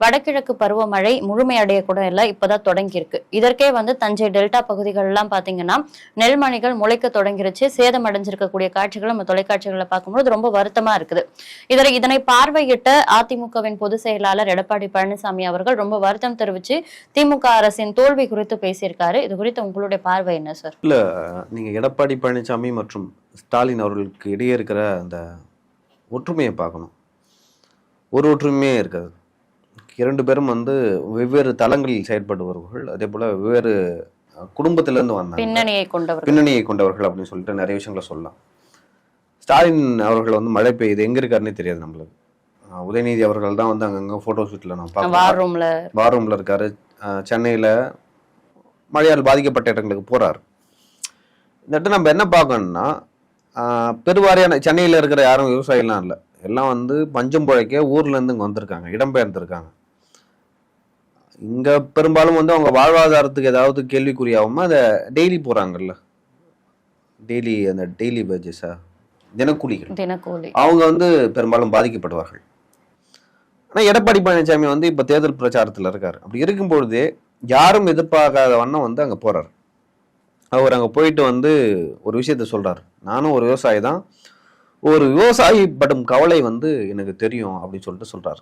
வடகிழக்கு பருவமழை முழுமையடைய கூட இல்லை, இப்பதான் தொடங்கி இருக்கு. இதற்கே தஞ்சை டெல்டா பகுதிகள் எல்லாம் பாத்தீங்கன்னா நெல்மணிகள் முளைக்க தொடங்கிருச்சு. சேதம் அடைஞ்சிருக்கக்கூடிய காட்சிகள் நம்ம தொலைக்காட்சிகளை பார்க்கும்போது ரொம்ப வருத்தமா இருக்குது. இதனை பார்வையிட்ட அதிமுகவின் பொதுச் செயலாளர் எடப்பாடி பழனிசாமி அவர்கள் ரொம்ப வருத்தம் தெரிவிச்சு திமுக அரசின் தோல்வி குறித்து பேசியிருக்காரு. இது குறித்து உங்களுடைய பார்வை என்ன சார்? இல்ல, நீங்க எடப்பாடி பழனிசாமி மற்றும் ஸ்டாலின் அவர்களுக்கு இடையே இருக்கிற அந்த ஒற்றுமையை பார்க்கணும். ஒரு ஒற்றுமையே இருக்காது. இரண்டு பேரும் வெவ்வேறு தளங்களில் செயல்படுபவர்கள். அதே போல வெவ்வேறு குடும்பத்திலிருந்து வந்தாங்க, பின்னணியை கொண்டவர்கள் அப்படின்னு சொல்லிட்டு நிறைய விஷயங்களை சொல்லலாம். ஸ்டாலின் அவர்கள் மழை பெய்யுது எங்க இருக்காருன்னே தெரியாது நம்மளுக்கு. உதயநிதி அவர்கள் தான் அங்கங்க போட்டோ ஷூட்ல நம்ம பார்க்கலாம். வார் ரூம்ல இருக்காரு. சென்னையில மழையால் பாதிக்கப்பட்ட இடங்களுக்கு போறாரு. இந்த இடத்துல நம்ம என்ன பார்க்கணும்னா, பெருவாரியான சென்னையில இருக்கிற யாரும் விவசாயிலாம் இல்லை, எல்லாம் பஞ்சம் பிழைக்க ஊர்ல இருந்து இங்க வந்திருக்காங்க, இடம்பெயர்ந்திருக்காங்க. இங்க பெரும்பாலும் அவங்க வாழ்வாதாரத்துக்கு ஏதாவது கேள்விக்குறியாகவும் அதை டெய்லி போறாங்கல்ல, அந்த டெய்லி வேஜஸா தினக்கூலிகள், அவங்க பெரும்பாலும் பாதிக்கப்படுவார்கள். ஆனா எடப்பாடி பழனிசாமி இப்ப தேர்தல் பிரச்சாரத்துல இருக்காரு. அப்படி இருக்கும்பொழுதே யாரும் எதிர்பார்க்காத வண்ணம் அங்க போறாரு. அவர் அங்க போயிட்டு ஒரு விஷயத்த சொல்றாரு. நானும் ஒரு விவசாயி தான், ஒரு விவசாயி படும் கவலை எனக்கு தெரியும் அப்படின்னு சொல்லிட்டு சொல்றாரு.